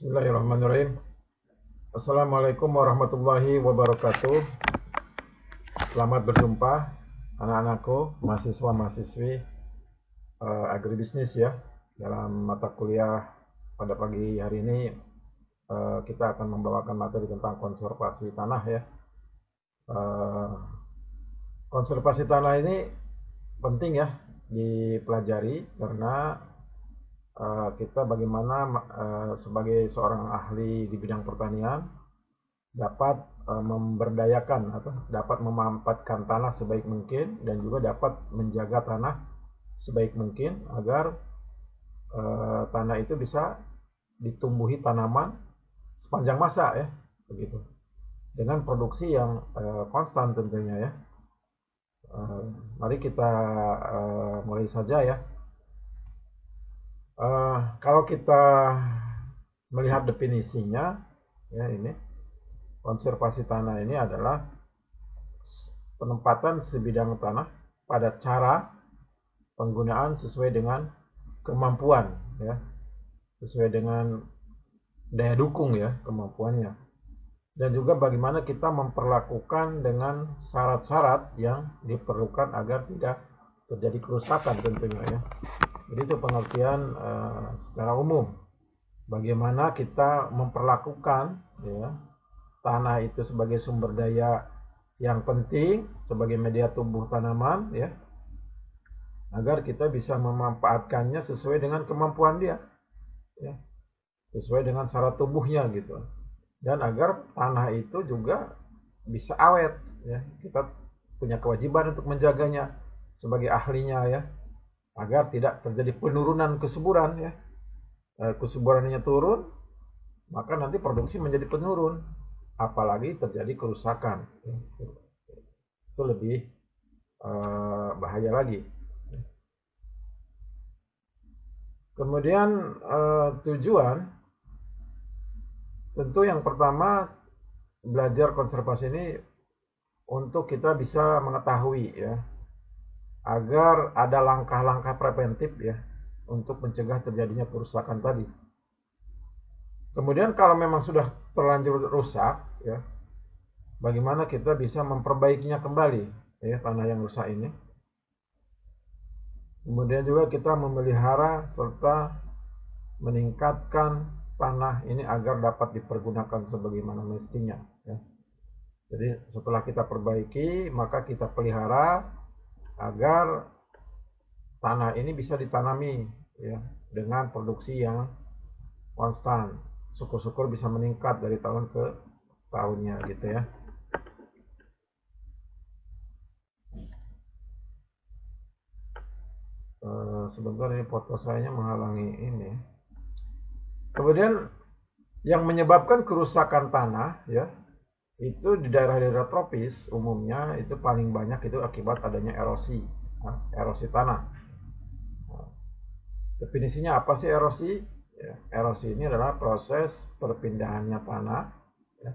Bismillahirrahmanirrahim. Assalamualaikum warahmatullahi wabarakatuh. Selamat berjumpa anak-anakku, mahasiswa-mahasiswi agribisnis ya. Dalam mata kuliah pada pagi hari ini kita akan membawakan materi tentang konservasi tanah ya. Konservasi tanah ini penting ya dipelajari karena kita bagaimana sebagai seorang ahli di bidang pertanian dapat memberdayakan atau dapat memanfaatkan tanah sebaik mungkin dan juga dapat menjaga tanah sebaik mungkin agar tanah itu bisa ditumbuhi tanaman sepanjang masa ya, begitu, dengan produksi yang konstan tentunya ya. Mari kita mulai saja ya. Kalau kita melihat definisinya ya, ini konservasi tanah ini adalah penempatan sebidang tanah pada cara penggunaan sesuai dengan kemampuan ya, sesuai dengan daya dukung ya kemampuannya, dan juga bagaimana kita memperlakukan dengan syarat-syarat yang diperlukan agar tidak terjadi kerusakan tentunya ya. Jadi itu pengertian secara umum bagaimana kita memperlakukan ya, tanah itu sebagai sumber daya yang penting sebagai media tumbuh tanaman ya, agar kita bisa memanfaatkannya sesuai dengan kemampuan dia ya, sesuai dengan syarat tubuhnya gitu, dan agar tanah itu juga bisa awet ya. Kita punya kewajiban untuk menjaganya sebagai ahlinya ya, agar tidak terjadi penurunan kesuburan ya. Kesuburannya turun, maka nanti produksi menjadi penurun, apalagi terjadi kerusakan, itu lebih bahaya lagi. Kemudian tujuan tentu yang pertama, belajar konservasi ini untuk kita bisa mengetahui ya, agar ada langkah-langkah preventif ya untuk mencegah terjadinya kerusakan tadi. Kemudian kalau memang sudah terlanjur rusak ya, bagaimana kita bisa memperbaikinya kembali ya, tanah yang rusak ini. Kemudian juga kita memelihara serta meningkatkan tanah ini agar dapat dipergunakan sebagaimana mestinya ya. Jadi setelah kita perbaiki, maka kita pelihara agar tanah ini bisa ditanami ya, dengan produksi yang konstan. Syukur-syukur bisa meningkat dari tahun ke tahunnya gitu ya. Sebentar, ini foto saya menghalangi ini. Kemudian yang menyebabkan kerusakan tanah ya, itu di daerah-daerah tropis umumnya itu paling banyak itu akibat adanya erosi, erosi tanah. Definisinya apa sih erosi? Ya, erosi ini adalah proses perpindahannya tanah ya,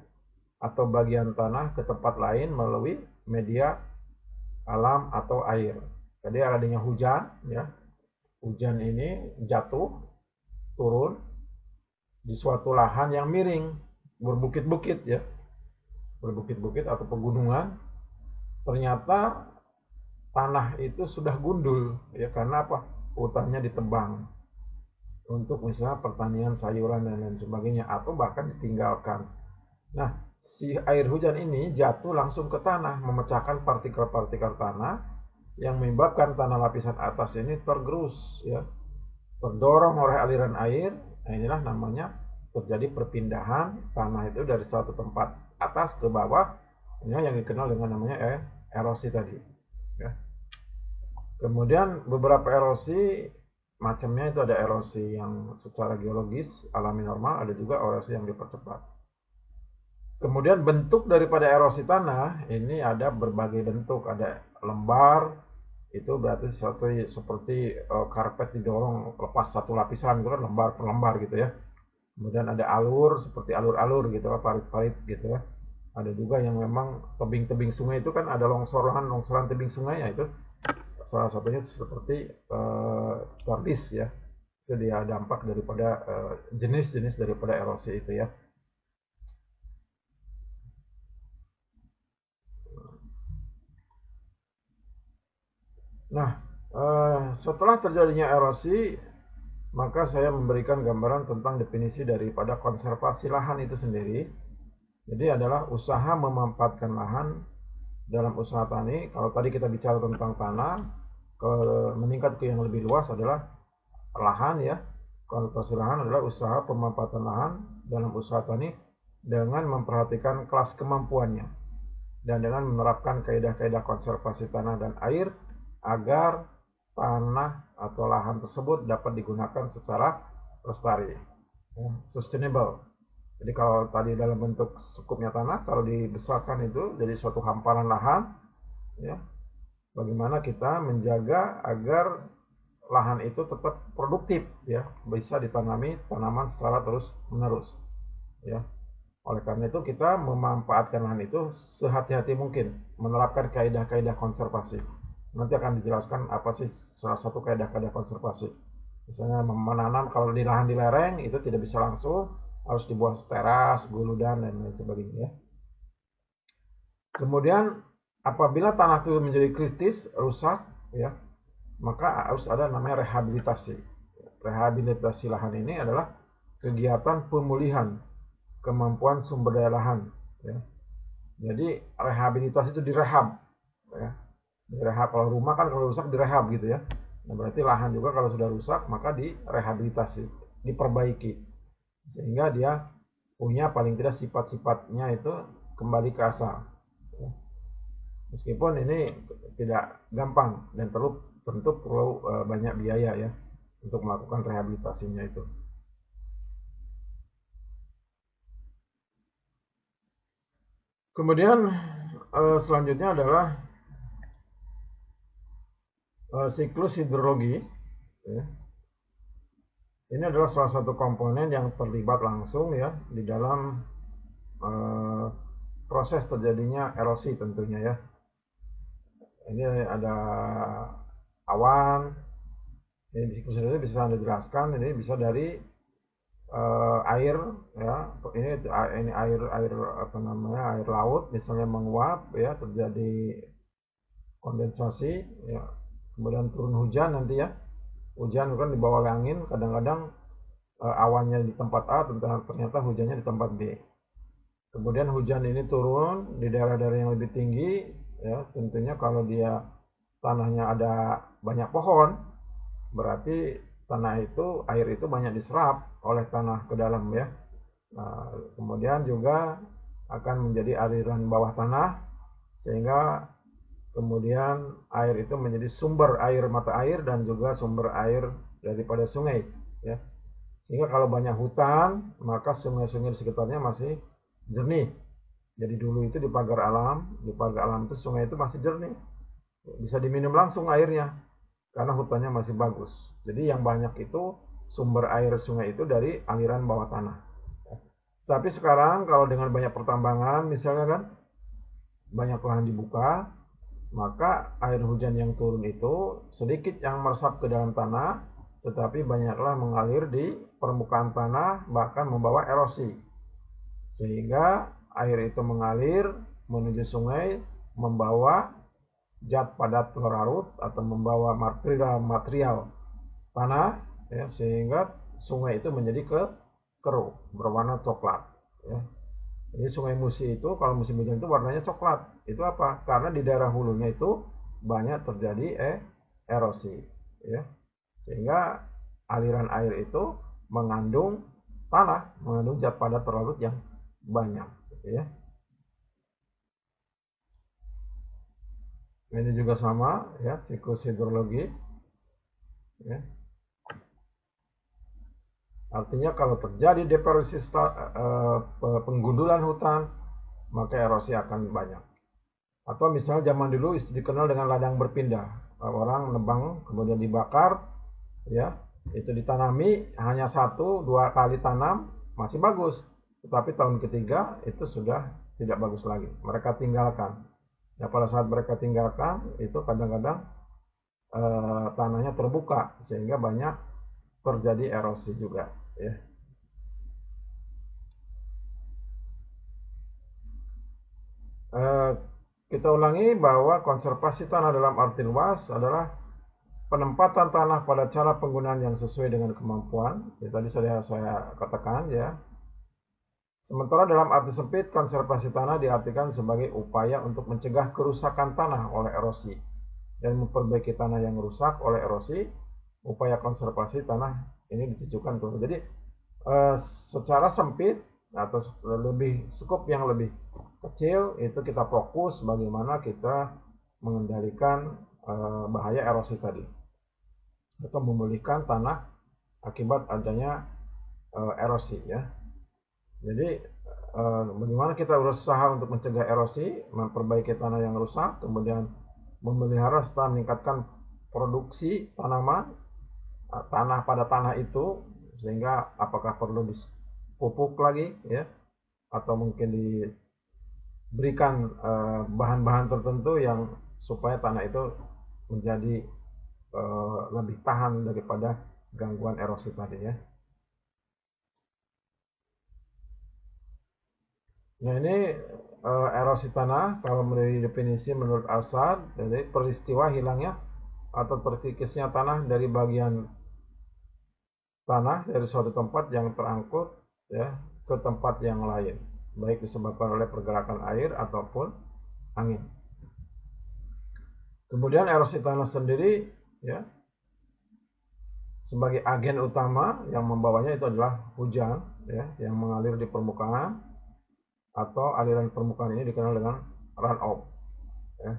atau bagian tanah ke tempat lain melalui media alam atau air. Jadi adanya hujan ya, hujan ini jatuh turun di suatu lahan yang miring, berbukit-bukit ya, berbukit-bukit atau pegunungan. Ternyata tanah itu sudah gundul ya, karena apa? Hutannya ditebang untuk misalnya pertanian sayuran dan lain sebagainya, atau bahkan ditinggalkan. Nah, si air hujan ini jatuh langsung ke tanah, memecahkan partikel-partikel tanah yang menyebabkan tanah lapisan atas ini tergerus ya, terdorong oleh aliran air. Nah, inilah namanya terjadi perpindahan tanah itu dari satu tempat atas ke bawah, ini yang dikenal dengan namanya erosi tadi ya. Kemudian beberapa erosi macamnya itu ada erosi yang secara geologis alami normal, ada juga erosi yang dipercepat. Kemudian bentuk daripada erosi tanah ini ada berbagai bentuk, ada lembar, itu berarti seperti karpet didorong lepas satu lapisan, itu kan lembar per lembar gitu ya. Kemudian ada alur seperti alur-alur gitu, parit-parit gitu ya. Ada juga yang memang tebing-tebing sungai, itu kan ada longsoran tebing sungai ya, itu salah satunya seperti tordis ya. Itu dia dampak daripada jenis-jenis daripada erosi itu ya. Nah, setelah terjadinya erosi, maka saya memberikan gambaran tentang definisi daripada konservasi lahan itu sendiri. Jadi adalah usaha memanfaatkan lahan dalam usaha tani. Kalau tadi kita bicara tentang tanah, meningkat ke yang lebih luas adalah lahan ya. Konservasi lahan adalah usaha pemanfaatan lahan dalam usaha tani dengan memperhatikan kelas kemampuannya dan dengan menerapkan kaidah-kaidah konservasi tanah dan air agar tanah atau lahan tersebut dapat digunakan secara lestari, sustainable. Jadi kalau tadi dalam bentuk cukupnya tanah, kalau dibesarkan itu jadi suatu hamparan lahan, ya, bagaimana kita menjaga agar lahan itu tetap produktif, ya, bisa ditanami tanaman secara terus menerus, ya. Oleh karena itu kita memanfaatkan lahan itu sehati-hati mungkin, menerapkan kaidah-kaidah konservasi. Nanti akan dijelaskan apa sih salah satu kaidah-kaidah konservasi. Misalnya menanam kalau di lahan di lereng itu tidak bisa langsung, harus dibuat teras, guludan dan lain sebagainya. Kemudian apabila tanah itu menjadi kritis, rusak, ya, maka harus ada namanya rehabilitasi. Rehabilitasi lahan ini adalah kegiatan pemulihan kemampuan sumber daya lahan. Ya. Jadi rehabilitasi itu direhab. Ya. Direhab, kalau rumah kan kalau rusak direhab gitu ya. Nah, berarti lahan juga kalau sudah rusak maka direhabilitasi, diperbaiki. Sehingga dia punya paling tidak sifat-sifatnya itu kembali ke asal. Ya. Meskipun ini tidak gampang dan tentu perlu banyak biaya ya untuk melakukan rehabilitasinya itu. Kemudian selanjutnya adalah siklus hidrologi. Ya. Ini adalah salah satu komponen yang terlibat langsung ya di dalam proses terjadinya erosi tentunya ya. Ini ada awan. Ini siklus hidrologi bisa Anda jelaskan. Ini bisa dari air ya, ini air apa namanya, air laut misalnya menguap ya, terjadi kondensasi ya, kemudian turun hujan nanti ya, hujan kan dibawa oleh angin, kadang-kadang awannya di tempat A ternyata hujannya di tempat B. Kemudian hujan ini turun di daerah-daerah yang lebih tinggi ya, tentunya kalau dia tanahnya ada banyak pohon berarti tanah itu, air itu banyak diserap oleh tanah ke dalam ya. Nah, kemudian juga akan menjadi aliran bawah tanah sehingga kemudian air itu menjadi sumber air mata air dan juga sumber air daripada sungai ya. Sehingga kalau banyak hutan maka sungai-sungai di sekitarnya masih jernih. Jadi dulu itu di pagar alam itu sungai itu masih jernih, bisa diminum langsung airnya karena hutannya masih bagus. Jadi yang banyak itu sumber air sungai itu dari aliran bawah tanah. Tapi sekarang kalau dengan banyak pertambangan misalnya kan, banyak lahan dibuka, maka air hujan yang turun itu sedikit yang meresap ke dalam tanah, tetapi banyaklah mengalir di permukaan tanah bahkan membawa erosi. Sehingga air itu mengalir menuju sungai, membawa zat padat larut atau membawa material tanah ya, sehingga sungai itu menjadi keruh berwarna coklat ya. Jadi sungai Musi itu kalau musim hujan itu warnanya coklat. Itu apa? Karena di daerah hulunya itu banyak terjadi erosi ya. Sehingga aliran air itu mengandung tanah, mengandung zat padat larut yang banyak gitu ya. Ini juga sama ya, siklus hidrologi ya. Artinya kalau terjadi penggundulan hutan maka erosi akan banyak. Atau misalnya zaman dulu dikenal dengan ladang berpindah, orang menebang kemudian dibakar ya, itu ditanami hanya 1-2 kali tanam masih bagus, tetapi tahun ketiga itu sudah tidak bagus lagi, mereka tinggalkan. Ya, pada saat mereka tinggalkan itu kadang-kadang tanahnya terbuka sehingga banyak terjadi erosi juga, ya. Kita ulangi bahwa konservasi tanah dalam arti luas adalah penempatan tanah pada cara penggunaan yang sesuai dengan kemampuan. Ya, tadi saya katakan, ya. Sementara dalam arti sempit, konservasi tanah diartikan sebagai upaya untuk mencegah kerusakan tanah oleh erosi dan memperbaiki tanah yang rusak oleh erosi. Upaya konservasi tanah ini ditujukan tuh. Jadi secara sempit atau lebih skup yang lebih kecil itu kita fokus bagaimana kita mengendalikan bahaya erosi tadi atau memulihkan tanah akibat adanya erosi, ya. Jadi bagaimana kita berusaha untuk mencegah erosi, memperbaiki tanah yang rusak, kemudian memelihara serta meningkatkan produksi tanaman tanah pada tanah itu, sehingga apakah perlu dipupuk lagi, ya, atau mungkin diberikan bahan-bahan tertentu yang supaya tanah itu menjadi lebih tahan daripada gangguan erosi tadi, ya. Nah, ini erosi tanah kalau menurut definisi menurut Assad, jadi peristiwa hilangnya atau terkikisnya tanah dari bagian tanah dari suatu tempat yang terangkut, ya, ke tempat yang lain, baik disebabkan oleh pergerakan air ataupun angin. Kemudian erosi tanah sendiri, ya, sebagai agen utama yang membawanya itu adalah hujan, ya, yang mengalir di permukaan, atau aliran permukaan ini dikenal dengan runoff, ya.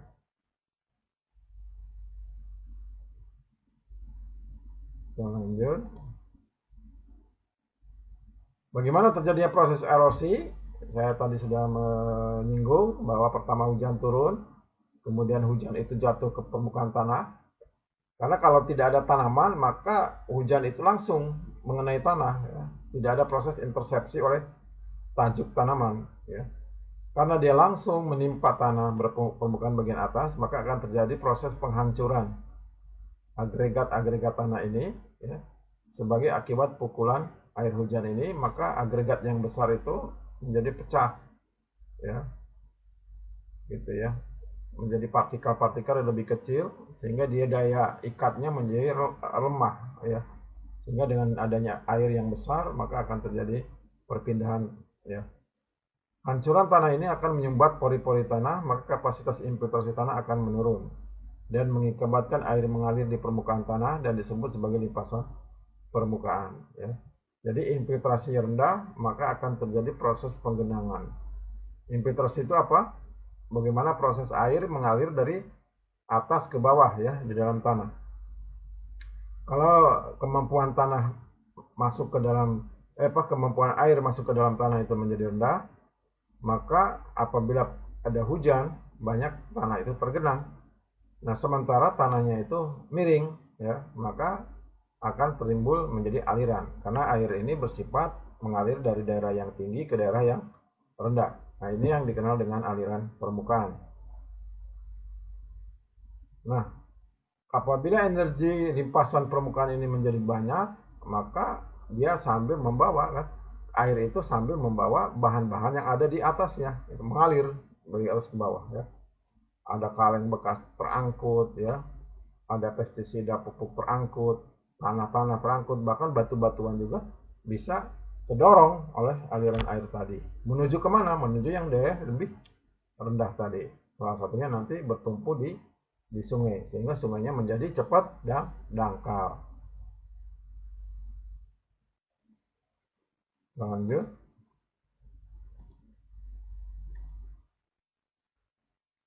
Kita lanjut. Bagaimana terjadinya proses erosi? Saya tadi sudah menyinggung bahwa pertama hujan turun, kemudian hujan itu jatuh ke permukaan tanah. Karena kalau tidak ada tanaman, maka hujan itu langsung mengenai tanah, ya. Tidak ada proses intersepsi oleh tajuk tanaman, ya. Karena dia langsung menimpa tanah permukaan bagian atas, maka akan terjadi proses penghancuran agregat-agregat tanah ini, ya, sebagai akibat pukulan air hujan ini. Maka agregat yang besar itu menjadi pecah, ya, gitu, ya, menjadi partikel-partikel yang lebih kecil, sehingga dia daya ikatnya menjadi lemah, ya. Sehingga dengan adanya air yang besar, maka akan terjadi perpindahan, ya. Hancuran tanah ini akan menyumbat pori-pori tanah, maka kapasitas infiltrasi tanah akan menurun dan mengakibatkan air mengalir di permukaan tanah dan disebut sebagai limpasan permukaan, ya. Jadi infiltrasi rendah, maka akan terjadi proses penggenangan. Infiltrasi itu apa? Bagaimana proses air mengalir dari atas ke bawah, ya, di dalam tanah. Kalau kemampuan tanah masuk ke dalam kemampuan air masuk ke dalam tanah itu menjadi rendah, maka apabila ada hujan, banyak tanah itu tergenang. Nah, sementara tanahnya itu miring, ya, maka akan timbul menjadi aliran, karena air ini bersifat mengalir dari daerah yang tinggi ke daerah yang rendah. Nah, ini yang dikenal dengan aliran permukaan. Nah, apabila energi limpasan permukaan ini menjadi banyak, maka dia sambil membawa, kan, air itu sambil membawa bahan-bahan yang ada di atasnya, itu mengalir dari atas ke bawah, ya. Ada kaleng bekas terangkut, ya, ada pestisida pupuk terangkut, tanah-tanah terangkut, bahkan batu-batuan juga bisa terdorong oleh aliran air tadi. Menuju kemana? Menuju yang daerah lebih rendah tadi. Salah satunya nanti bertumpu di sungai, sehingga sungainya menjadi cepat dan dangkal. Lanjut.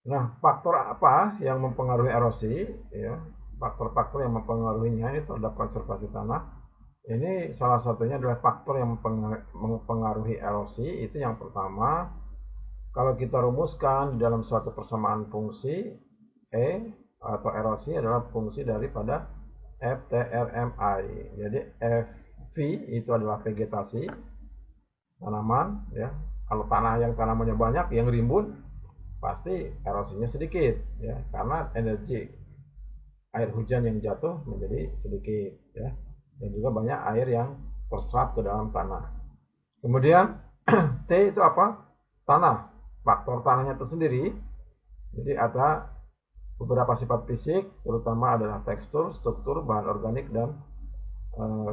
Nah, faktor apa yang mempengaruhi erosi, ya? Faktor-faktor yang mempengaruhinya ini terhadap konservasi tanah. Ini salah satunya adalah faktor yang mempengaruhi erosi. Itu yang pertama, kalau kita rumuskan di dalam suatu persamaan fungsi E atau erosi adalah fungsi daripada FTRMI. Jadi FV itu adalah vegetasi tanaman, ya. Kalau tanamannya banyak, yang rimbun, pasti erosinya sedikit, ya, karena energi air hujan yang jatuh menjadi sedikit, ya. dan juga banyak air yang terserap ke dalam tanah. Kemudian T itu apa? Tanah, faktor tanahnya tersendiri. Jadi ada beberapa sifat fisik, terutama adalah tekstur, struktur, bahan organik, dan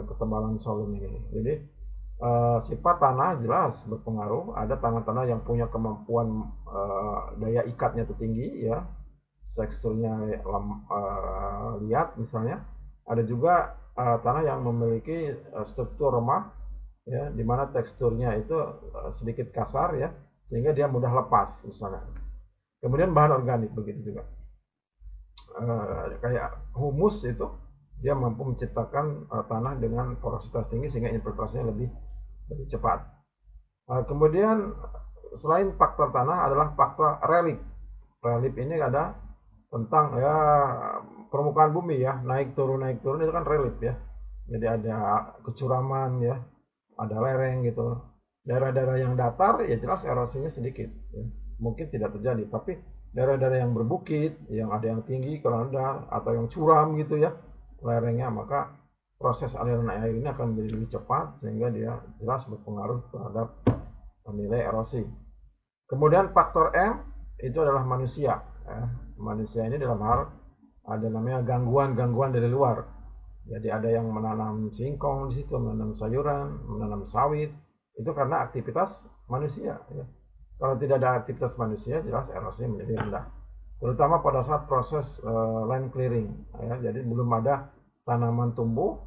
ketebalan solum ini. Jadi sifat tanah jelas berpengaruh. Ada tanah-tanah yang punya kemampuan daya ikatnya tinggi, ya, teksturnya liat misalnya. Ada juga tanah yang memiliki struktur remah, ya, di mana teksturnya itu sedikit kasar, ya, sehingga dia mudah lepas misalnya. Kemudian bahan organik begitu juga. Kayak humus itu dia mampu menciptakan tanah dengan porositas tinggi sehingga infiltrasinya lebih cepat. Kemudian selain faktor tanah adalah faktor relief. Relief ini ada tentang, ya, permukaan bumi, ya, naik turun itu kan relief, ya. Jadi ada kecuraman, ya, ada lereng gitu. Daerah-daerah yang datar ya jelas erosinya sedikit, ya. Mungkin tidak terjadi, tapi daerah-daerah yang berbukit, yang ada yang tinggi ke rendah atau yang curam gitu, ya, lerengnya, maka proses aliran air ini akan menjadi lebih cepat sehingga dia jelas berpengaruh terhadap nilai erosi. Kemudian faktor M itu adalah manusia, ya. Manusia ini dalam hal ada namanya gangguan-gangguan dari luar. Jadi ada yang menanam singkong di situ, menanam sayuran, menanam sawit, itu karena aktivitas manusia, ya. Kalau tidak ada aktivitas manusia, jelas erosi menjadi rendah. Terutama pada saat proses land clearing, ya. Jadi belum ada tanaman tumbuh,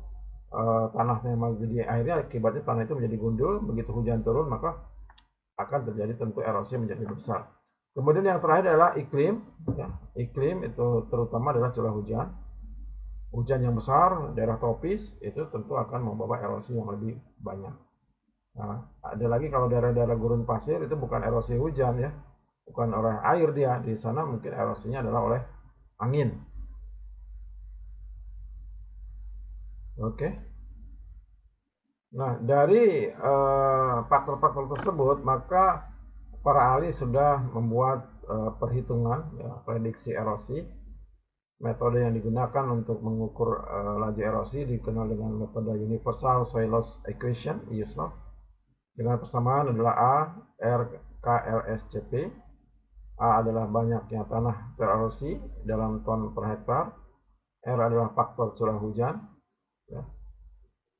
tanahnya jadi akhirnya akibatnya tanah itu menjadi gundul. Begitu hujan turun maka akan terjadi tentu erosi menjadi besar. Kemudian yang terakhir adalah iklim, ya. Iklim itu terutama adalah curah hujan. Hujan yang besar, daerah tropis itu tentu akan membawa erosi yang lebih banyak. Nah, ada lagi kalau daerah-daerah gurun pasir itu bukan erosi hujan, ya, bukan oleh air dia, di sana mungkin erosinya adalah oleh angin. Oke. Nah, dari faktor-faktor tersebut maka para ahli sudah membuat perhitungan, ya, prediksi erosi. Metode yang digunakan untuk mengukur laju erosi dikenal dengan metode Universal Soil Loss Equation (USLOE). Dengan persamaan adalah A R K L S C P. A adalah banyaknya tanah tererosi dalam ton per hektar. R adalah faktor curah hujan, ya.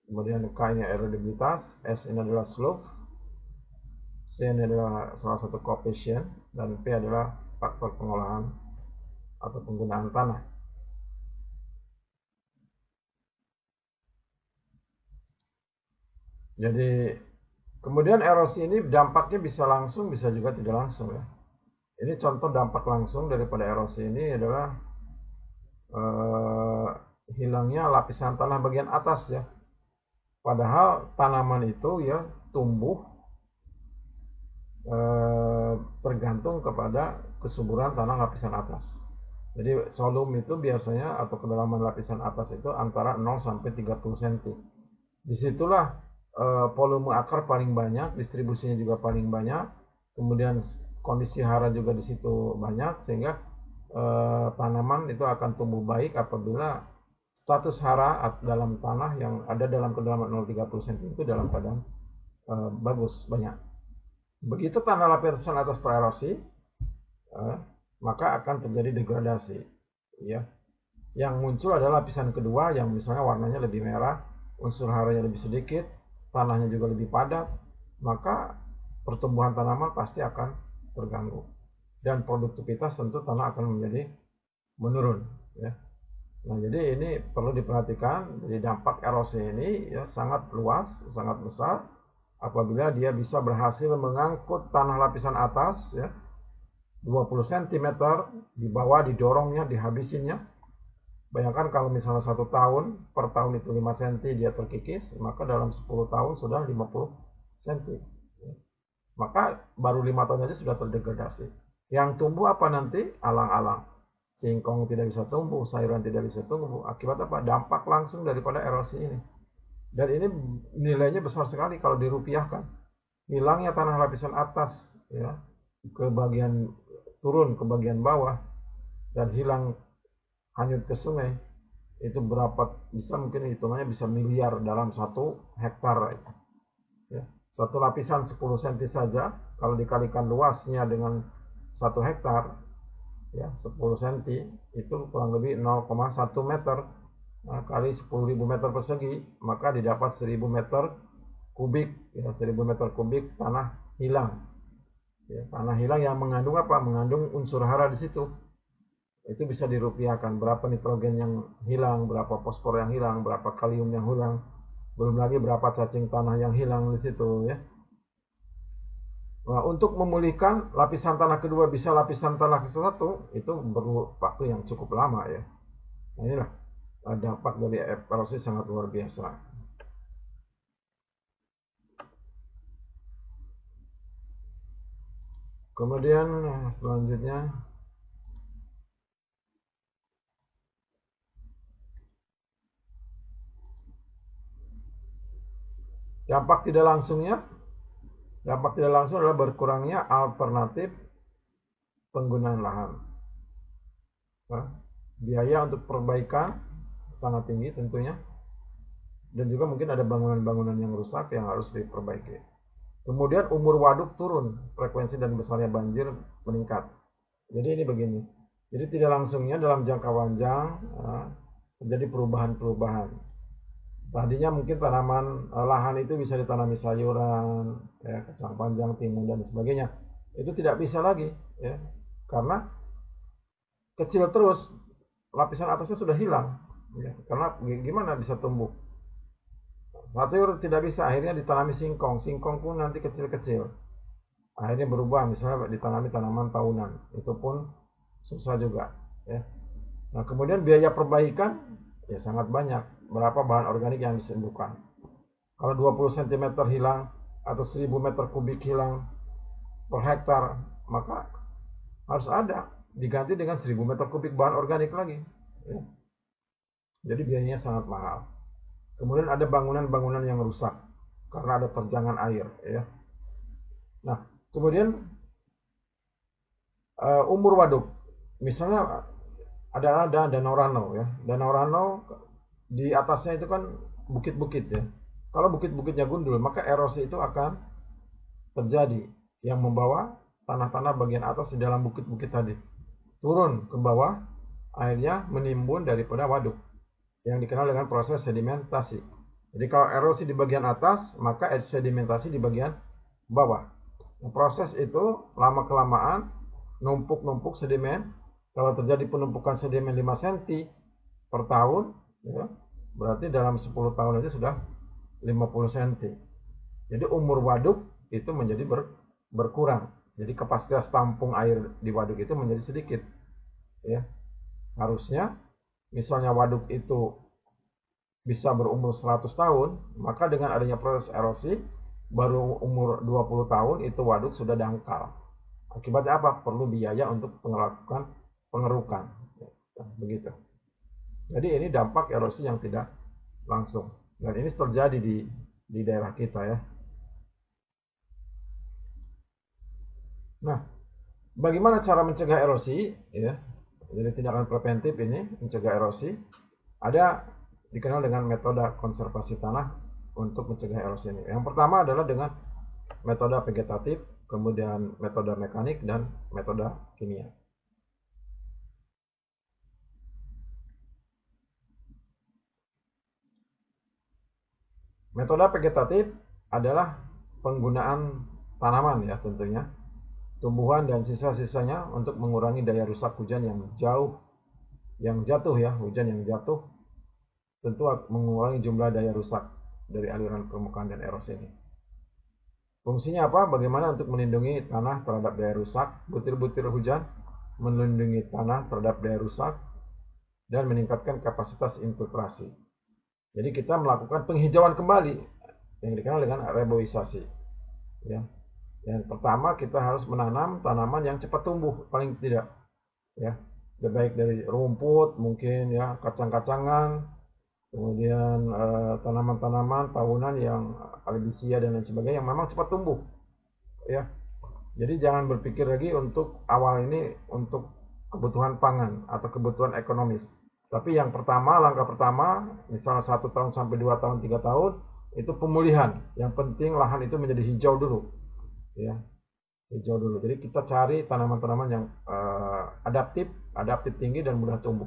Kemudian K ini erodibilitas, S ini adalah slope, C ini adalah salah satu koefisien, dan P adalah faktor pengolahan atau penggunaan tanah. Jadi kemudian erosi ini dampaknya bisa langsung, bisa juga tidak langsung, ya. Ini contoh dampak langsung daripada erosi ini adalah hilangnya lapisan tanah bagian atas, ya. Padahal tanaman itu, ya, tumbuh tergantung kepada kesuburan tanah lapisan atas. Jadi solum itu biasanya atau kedalaman lapisan atas itu antara 0 sampai 30 cm. Disitulah volume akar paling banyak, distribusinya juga paling banyak, kemudian kondisi hara juga di situ banyak, sehingga tanaman itu akan tumbuh baik apabila status hara dalam tanah yang ada dalam kedalaman 0,30 cm itu dalam keadaan bagus, banyak. Begitu tanah lapisan atas tererosi, maka akan terjadi degradasi, ya. Yang muncul adalah lapisan kedua yang misalnya warnanya lebih merah, unsur haranya lebih sedikit, tanahnya juga lebih padat, maka pertumbuhan tanaman pasti akan terganggu dan produktivitas tentu tanah akan menjadi menurun, ya. Nah, jadi ini perlu diperhatikan. Jadi dampak erosi ini, ya, sangat luas, sangat besar apabila dia bisa berhasil mengangkut tanah lapisan atas, ya, 20 cm di bawah, didorongnya, dihabisinnya. Bayangkan kalau misalnya 1 tahun, per tahun itu 5 cm dia terkikis, maka dalam 10 tahun sudah 50 cm. Maka baru 5 tahun saja sudah terdegradasi. Yang tumbuh apa nanti? Alang-alang. Singkong tidak bisa tumbuh, sayuran tidak bisa tumbuh. Akibat apa? Dampak langsung daripada erosi ini. Dan ini nilainya besar sekali kalau dirupiahkan. Hilangnya tanah lapisan atas, ya, ke bagian turun ke bagian bawah, dan hilang hanyut ke sungai, itu berapa, bisa mungkin hitungannya bisa miliar dalam 1 hektar. Ya. Satu lapisan 10 cm saja, kalau dikalikan luasnya dengan 1 hektar, ya 10 cm itu kurang lebih 0,1 meter. Nah, kali 10.000 meter persegi, maka didapat 1.000 meter kubik, ya 1.000 meter kubik tanah hilang. Ya, tanah hilang yang mengandung apa? Mengandung unsur hara di situ. Itu bisa dirupiahkan, berapa nitrogen yang hilang, berapa fosfor yang hilang, berapa kalium yang hilang, belum lagi berapa cacing tanah yang hilang di situ, ya. Nah, untuk memulihkan lapisan tanah kedua bisa lapisan tanah ke-1 itu perlu waktu yang cukup lama, ya. Nah, inilah dampak dari erosi sangat luar biasa. Kemudian selanjutnya, dampak tidak langsungnya, dampak tidak langsung adalah berkurangnya alternatif penggunaan lahan. Nah, biaya untuk perbaikan sangat tinggi tentunya, dan juga mungkin ada bangunan-bangunan yang rusak yang harus diperbaiki. Kemudian umur waduk turun, frekuensi dan besarnya banjir meningkat. Jadi ini begini, jadi tidak langsungnya dalam jangka panjang terjadi perubahan-perubahan. Tadinya mungkin tanaman lahan itu bisa ditanami sayuran, ya, kacang panjang, timun dan sebagainya. Itu tidak bisa lagi, ya, karena kecil terus, lapisan atasnya sudah hilang, ya, karena gimana bisa tumbuh. Sayur tidak bisa, akhirnya ditanami singkong, singkong pun nanti kecil-kecil. Akhirnya berubah, misalnya ditanami tanaman tahunan, itu pun susah juga, ya. Nah, kemudian biaya perbaikan ya sangat banyak. Berapa bahan organik yang disembuhkan? Kalau 20 cm hilang atau 1000 meter kubik hilang per hektar, maka harus ada diganti dengan 1000 meter kubik bahan organik lagi, ya. Jadi biayanya sangat mahal. Kemudian ada bangunan-bangunan yang rusak karena ada terjangan air, ya. Nah, kemudian umur waduk, misalnya ada danau Rano, ya. Danau Rano di atasnya itu kan bukit-bukit, ya. Kalau bukit-bukitnya gundul, maka erosi itu akan terjadi yang membawa tanah-tanah bagian atas di dalam bukit-bukit tadi turun ke bawah, akhirnya menimbun daripada waduk yang dikenal dengan proses sedimentasi. Jadi kalau erosi di bagian atas, maka sedimentasi di bagian bawah. Nah, proses itu lama-kelamaan numpuk-numpuk sedimen. Kalau terjadi penumpukan sedimen 5 cm per tahun, ya, berarti dalam 10 tahun aja sudah 50 cm. Jadi umur waduk itu menjadi berkurang. Jadi kapasitas tampung air di waduk itu menjadi sedikit, ya. Harusnya misalnya waduk itu bisa berumur 100 tahun, maka dengan adanya proses erosi baru umur 20 tahun itu waduk sudah dangkal. Akibatnya apa? Perlu biaya untuk melakukan pengerukan, ya, begitu. Jadi ini dampak erosi yang tidak langsung, dan ini terjadi di daerah kita, ya. Nah, bagaimana cara mencegah erosi, ya? Jadi tindakan preventif ini mencegah erosi ada dikenal dengan metode konservasi tanah untuk mencegah erosi ini. Yang pertama adalah dengan metode vegetatif, kemudian metode mekanik, dan metode kimia. Metode vegetatif adalah penggunaan tanaman, ya, tentunya tumbuhan dan sisa-sisanya untuk mengurangi daya rusak hujan yang jatuh, ya, hujan yang jatuh tentu mengurangi jumlah daya rusak dari aliran permukaan dan erosi ini. Fungsinya apa? Bagaimana untuk melindungi tanah terhadap daya rusak, butir-butir hujan melindungi tanah terhadap daya rusak, dan meningkatkan kapasitas infiltrasi. Jadi kita melakukan penghijauan kembali yang dikenal dengan reboisasi, ya. Yang pertama kita harus menanam tanaman yang cepat tumbuh, paling tidak, ya, baik dari rumput mungkin, ya, kacang-kacangan, kemudian tanaman-tanaman tahunan yang albisia dan lain sebagainya yang memang cepat tumbuh, ya. Jadi jangan berpikir lagi untuk awal ini untuk kebutuhan pangan atau kebutuhan ekonomis. Tapi yang pertama, langkah pertama, misalnya 1 tahun sampai 2 tahun, 3 tahun, itu pemulihan. Yang penting lahan itu menjadi hijau dulu, ya, hijau dulu. Jadi kita cari tanaman-tanaman yang adaptif, adaptif tinggi dan mudah tumbuh.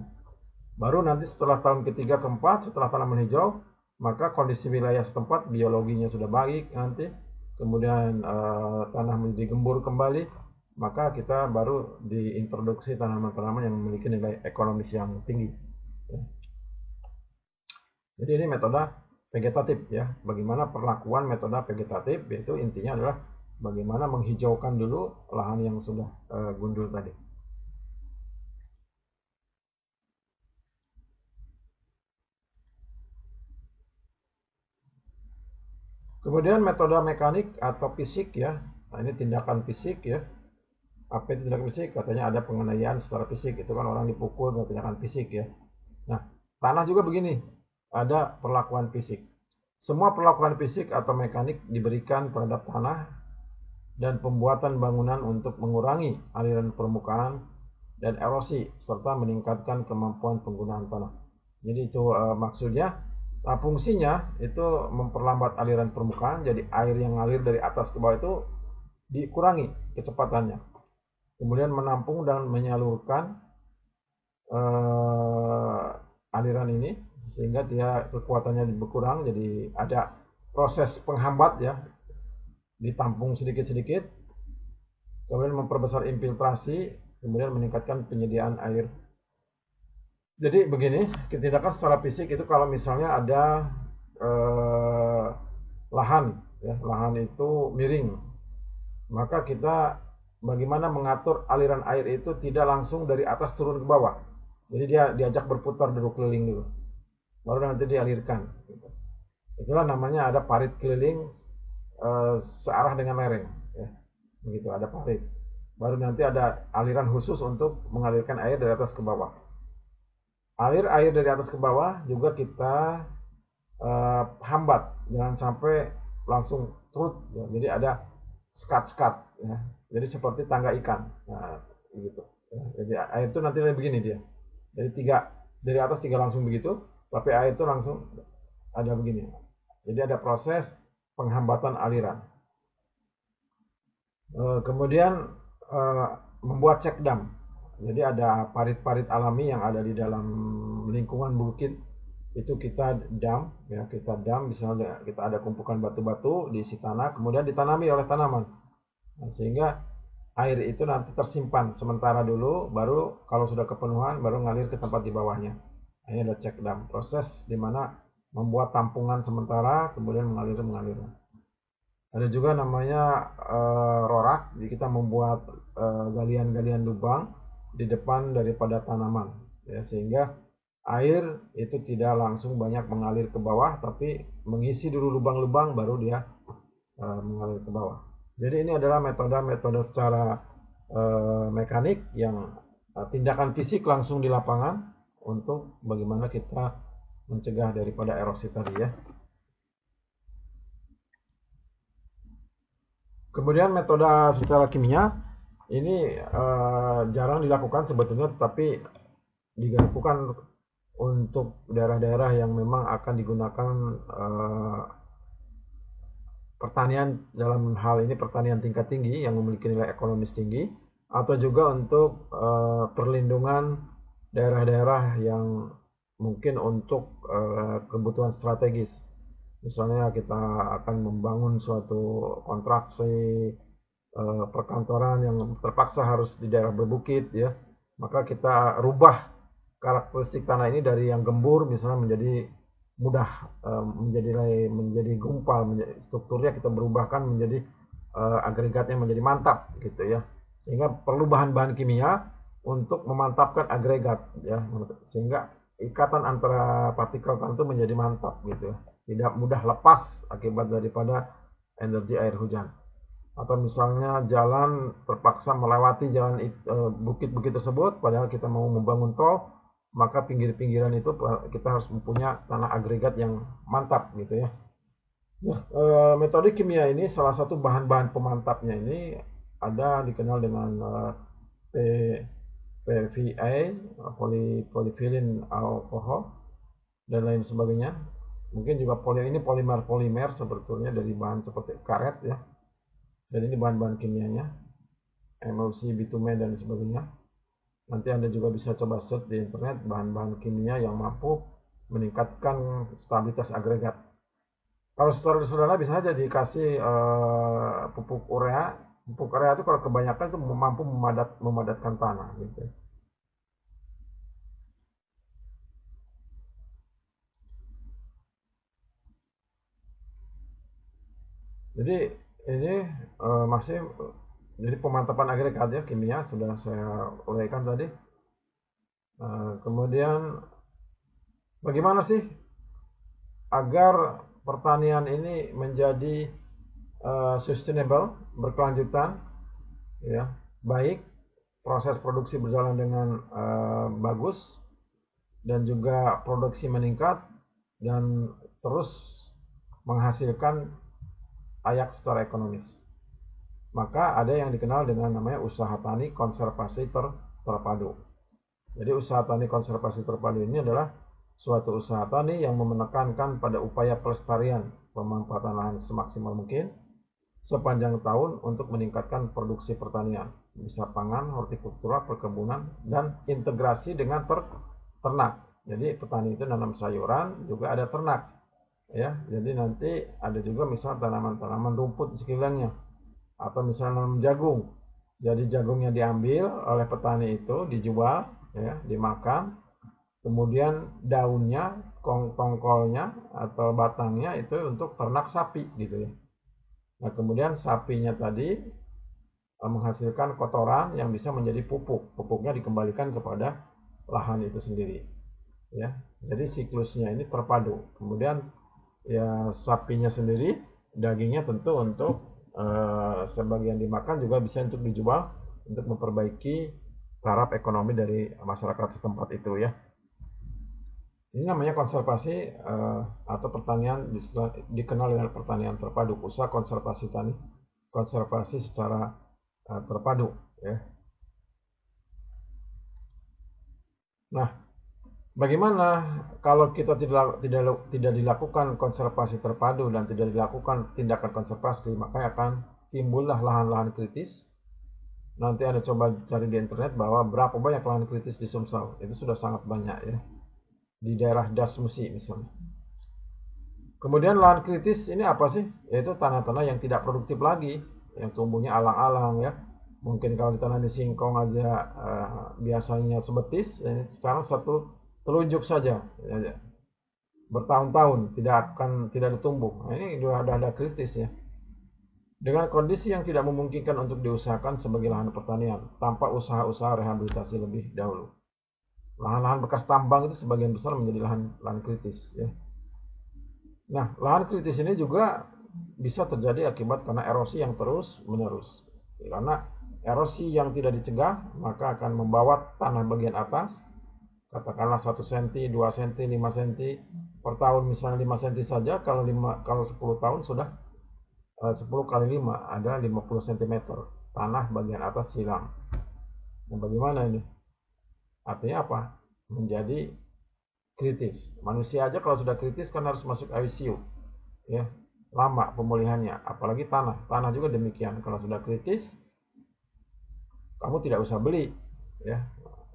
Baru nanti setelah tahun ketiga, keempat, setelah tanaman hijau, maka kondisi wilayah setempat biologinya sudah baik nanti, kemudian tanah menjadi gembur kembali, maka kita baru diintroduksi tanaman-tanaman yang memiliki nilai ekonomis yang tinggi. Jadi ini metode vegetatif ya. Bagaimana perlakuan metode vegetatif, yaitu intinya adalah bagaimana menghijaukan dulu lahan yang sudah gundul tadi. Kemudian metode mekanik atau fisik ya. Nah, ini tindakan fisik ya. Apa itu tindakan fisik? Katanya ada penganiayaan secara fisik. Itu kan orang dipukul dengan tindakan fisik ya. Nah, tanah juga begini. Ada perlakuan fisik. Semua perlakuan fisik atau mekanik diberikan terhadap tanah dan pembuatan bangunan untuk mengurangi aliran permukaan dan erosi serta meningkatkan kemampuan penggunaan tanah. Jadi itu maksudnya. Nah, fungsinya itu memperlambat aliran permukaan, jadi air yang ngalir dari atas ke bawah itu dikurangi kecepatannya. Kemudian menampung dan menyalurkan aliran ini sehingga dia kekuatannya berkurang, jadi ada proses penghambat ya, ditampung sedikit-sedikit, kemudian memperbesar infiltrasi, kemudian meningkatkan penyediaan air. Jadi begini, tindakan secara fisik itu kalau misalnya ada lahan, ya, lahan itu miring, maka kita bagaimana mengatur aliran air itu tidak langsung dari atas turun ke bawah. Jadi dia diajak berputar dulu keliling dulu, baru nanti dialirkan. Itulah namanya ada parit keliling searah dengan lereng, ya. Begitu ada parit. Baru nanti ada aliran khusus untuk mengalirkan air dari atas ke bawah. Alir air dari atas ke bawah juga kita hambat, jangan sampai langsung turut ya. Jadi ada sekat-sekat ya. Jadi seperti tangga ikan. Nah, gitu. Ya. Jadi air itu nanti begini dia. Jadi dari atas tiga langsung begitu, tapi air itu langsung ada begini. Jadi ada proses penghambatan aliran. Kemudian membuat check dam. Jadi ada parit-parit alami yang ada di dalam lingkungan bukit itu kita dam ya, kita dam, misalnya kita ada kumpukan batu-batu diisi tanah kemudian ditanami oleh tanaman. Nah, sehingga air itu nanti tersimpan sementara dulu, baru kalau sudah kepenuhan baru ngalir ke tempat di bawahnya. Nah, ini ada check dam, proses di mana membuat tampungan sementara kemudian mengalir. Ada juga namanya rorak, jadi kita membuat galian-galian lubang di depan daripada tanaman ya, sehingga air itu tidak langsung banyak mengalir ke bawah, tapi mengisi dulu lubang-lubang baru dia mengalir ke bawah. Jadi ini adalah metode-metode secara mekanik yang tindakan fisik langsung di lapangan untuk bagaimana kita mencegah daripada erosi tadi ya. Kemudian metode secara kimia ini jarang dilakukan sebetulnya, tetapi dilakukan untuk daerah-daerah yang memang akan digunakan pertanian, dalam hal ini pertanian tingkat tinggi yang memiliki nilai ekonomis tinggi, atau juga untuk perlindungan daerah-daerah yang mungkin untuk kebutuhan strategis. Misalnya kita akan membangun suatu kontraksi perkantoran yang terpaksa harus di daerah berbukit ya, maka kita rubah karakteristik tanah ini dari yang gembur misalnya menjadi mudah, menjadi gumpal, strukturnya kita berubahkan menjadi agregatnya menjadi mantap gitu ya, sehingga perlu bahan-bahan kimia untuk memantapkan agregat ya, sehingga ikatan antara partikel tertentu menjadi mantap gitu ya, tidak mudah lepas akibat daripada energi air hujan. Atau misalnya jalan terpaksa melewati jalan bukit-bukit tersebut, padahal kita mau membangun tol, maka pinggir-pinggiran itu kita harus mempunyai tanah agregat yang mantap gitu ya. Nah, metode kimia ini salah satu bahan-bahan pemantapnya ini ada dikenal dengan PVA, polyethylene alkohol, dan lain sebagainya. Mungkin juga ini polimer sebetulnya dari bahan seperti karet ya. Dan ini bahan-bahan kimianya, emulsi, bitumen, dan sebagainya. Nanti Anda juga bisa coba search di internet bahan-bahan kimia yang mampu meningkatkan stabilitas agregat. Kalau saudara-saudara bisa saja dikasih pupuk urea. Pupuk urea itu kalau kebanyakan itu mampu memadatkan tanah gitu. Jadi ini masih jadi pemantapan agregat ya, kimia sudah saya uraikan tadi. Kemudian bagaimana sih agar pertanian ini menjadi sustainable, berkelanjutan, ya, baik, proses produksi berjalan dengan bagus, dan juga produksi meningkat dan terus menghasilkan layak secara ekonomis. Maka ada yang dikenal dengan namanya usaha tani konservasi terpadu. Jadi usaha tani konservasi terpadu ini adalah suatu usaha tani yang menekankan pada upaya pelestarian pemanfaatan lahan semaksimal mungkin sepanjang tahun untuk meningkatkan produksi pertanian, bisa pangan, hortikultura, perkebunan, dan integrasi dengan ternak. Jadi petani itu nanam sayuran, juga ada ternak. Ya, jadi nanti ada juga misal tanaman-tanaman rumput di sekelilingnya, atau misalnya nanam jagung. Jadi jagungnya diambil oleh petani itu, dijual, ya, dimakan. Kemudian daunnya, tongkolnya atau batangnya itu untuk ternak sapi gitu ya. Nah, kemudian sapinya tadi menghasilkan kotoran yang bisa menjadi pupuk. Pupuknya dikembalikan kepada lahan itu sendiri. Ya, jadi siklusnya ini terpadu. Kemudian ya sapinya sendiri, dagingnya tentu untuk sebagian dimakan, juga bisa untuk dijual untuk memperbaiki taraf ekonomi dari masyarakat setempat itu ya. Ini namanya konservasi atau pertanian dikenal dengan pertanian terpadu, usaha konservasi secara terpadu ya. Nah, bagaimana kalau kita tidak dilakukan konservasi terpadu dan tidak dilakukan tindakan konservasi, maka akan timbullah lahan-lahan kritis. Nanti Anda coba cari di internet bahwa berapa banyak lahan kritis di Sumsel. Itu sudah sangat banyak ya. Di daerah Das Musi misalnya. Kemudian lahan kritis ini apa sih? Yaitu tanah-tanah yang tidak produktif lagi, yang tumbuhnya alang-alang ya. Mungkin kalau ditanam di singkong aja biasanya sebetis, sekarang satu telunjuk saja, ya, bertahun-tahun tidak ditumbuh. Nah, ini sudah ada kritis ya. Dengan kondisi yang tidak memungkinkan untuk diusahakan sebagai lahan pertanian, tanpa usaha-usaha rehabilitasi lebih dahulu. Lahan-lahan bekas tambang itu sebagian besar menjadi lahan kritis ya. Nah, lahan kritis ini juga bisa terjadi akibat karena erosi yang terus menerus. Karena erosi yang tidak dicegah maka akan membawa tanah bagian atas, katakanlah 1 cm, 2 cm, 5 cm per tahun, misalnya 5 cm saja, kalau 10 tahun sudah 10 kali 5 ada 50 cm tanah bagian atas hilang. Nah, bagaimana ini? Artinya apa? Menjadi kritis. Manusia aja kalau sudah kritis kan harus masuk ICU. Ya, lama pemulihannya, apalagi tanah. Tanah juga demikian. Kalau sudah kritis, kamu tidak usah beli, ya.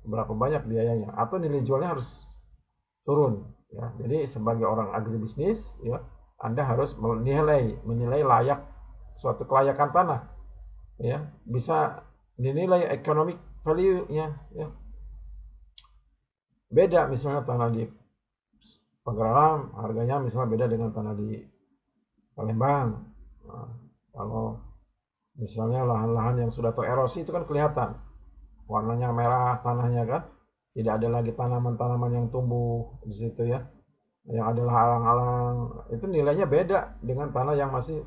Berapa banyak biayanya? Atau nilai jualnya harus turun. Ya, jadi sebagai orang agribisnis, ya, Anda harus menilai layak suatu kelayakan tanah. Ya, bisa dinilai economic value-nya. Ya. Beda misalnya tanah di Pagaralam harganya misalnya beda dengan tanah di Palembang. Nah, kalau misalnya lahan-lahan yang sudah tererosi itu kan kelihatan warnanya merah tanahnya kan, tidak ada lagi tanaman-tanaman yang tumbuh di situ ya, yang adalah alang-alang, itu nilainya beda dengan tanah yang masih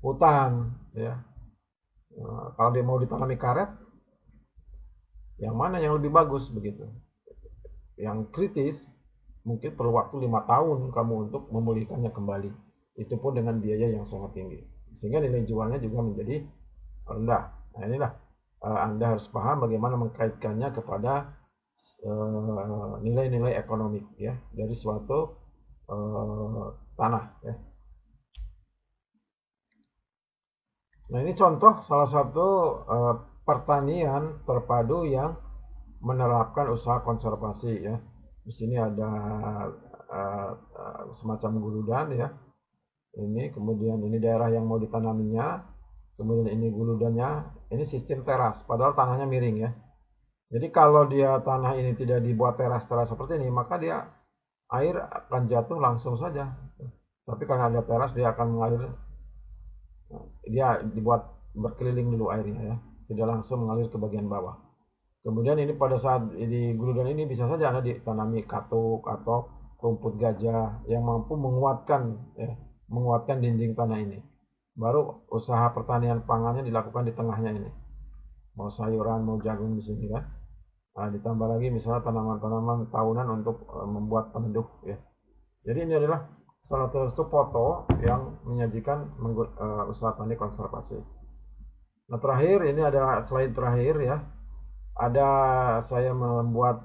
hutan ya. Nah, kalau dia mau ditanami karet, yang mana yang lebih bagus begitu? Yang kritis mungkin perlu waktu 5 tahun kamu untuk memulihkannya kembali. Itu pun dengan biaya yang sangat tinggi. Sehingga nilai jualnya juga menjadi rendah. Nah, inilah Anda harus paham bagaimana mengkaitkannya kepada nilai-nilai ekonomi ya dari suatu tanah ya. Nah, ini contoh salah satu pertanian terpadu yang menerapkan usaha konservasi ya. Di sini ada semacam guludan ya. Ini kemudian ini daerah yang mau ditanaminya, kemudian ini guludannya, ini sistem teras, padahal tanahnya miring ya. Jadi kalau dia tanah ini tidak dibuat teras-teras seperti ini, maka dia air akan jatuh langsung saja. Tapi karena ada teras, dia akan mengalir, dia dibuat berkeliling dulu airnya ya, tidak langsung mengalir ke bagian bawah. Kemudian ini pada saat di guludan ini bisa saja Anda ditanami katuk atau rumput gajah yang mampu menguatkan ya, menguatkan dinding tanah ini. Baru usaha pertanian pangannya dilakukan di tengahnya ini. Mau sayuran, mau jagung di sini kan. Nah, ditambah lagi misalnya tanaman-tanaman tahunan untuk membuat peneduh ya. Jadi ini adalah salah satu foto yang menyajikan usaha tani konservasi. Nah, terakhir ini adalah slide terakhir ya. Ada saya membuat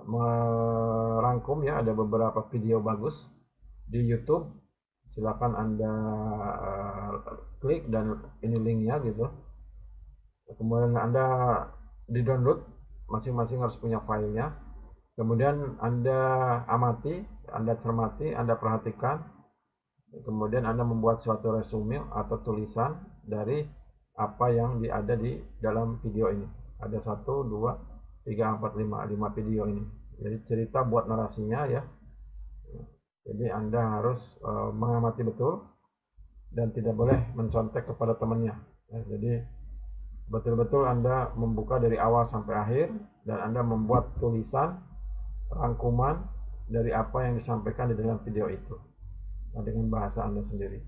merangkum ya, ada beberapa video bagus di YouTube. Silakan Anda klik dan ini linknya gitu. Kemudian Anda di-download, masing-masing harus punya filenya. Kemudian Anda amati, Anda cermati, Anda perhatikan. Kemudian Anda membuat suatu resume atau tulisan dari apa yang ada di dalam video ini. Ada 1, 2, 3, 4, 5 video ini. Jadi cerita buat narasinya ya. Jadi Anda harus mengamati betul dan tidak boleh mencontek kepada temannya. Ya, jadi betul-betul Anda membuka dari awal sampai akhir dan Anda membuat tulisan rangkuman dari apa yang disampaikan di dalam video itu. Nah, dengan bahasa Anda sendiri.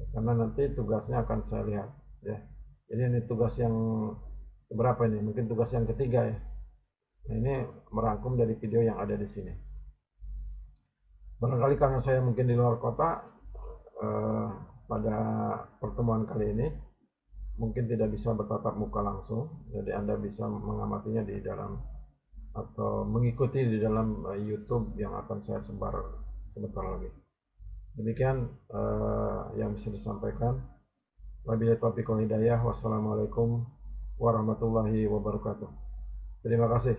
Ya, karena nanti tugasnya akan saya lihat ya. Jadi ini tugas yang berapa ini? Mungkin tugas yang ketiga ya. Nah, ini merangkum dari video yang ada di sini. Barangkali karena saya mungkin di luar kota pada pertemuan kali ini mungkin tidak bisa bertatap muka langsung, jadi Anda bisa mengamatinya di dalam atau mengikuti di dalam YouTube yang akan saya sebar sebentar lagi. Demikian yang bisa disampaikan. Wabillahi taufiq wal hidayah. Wassalamualaikum warahmatullahi wabarakatuh. Terima kasih.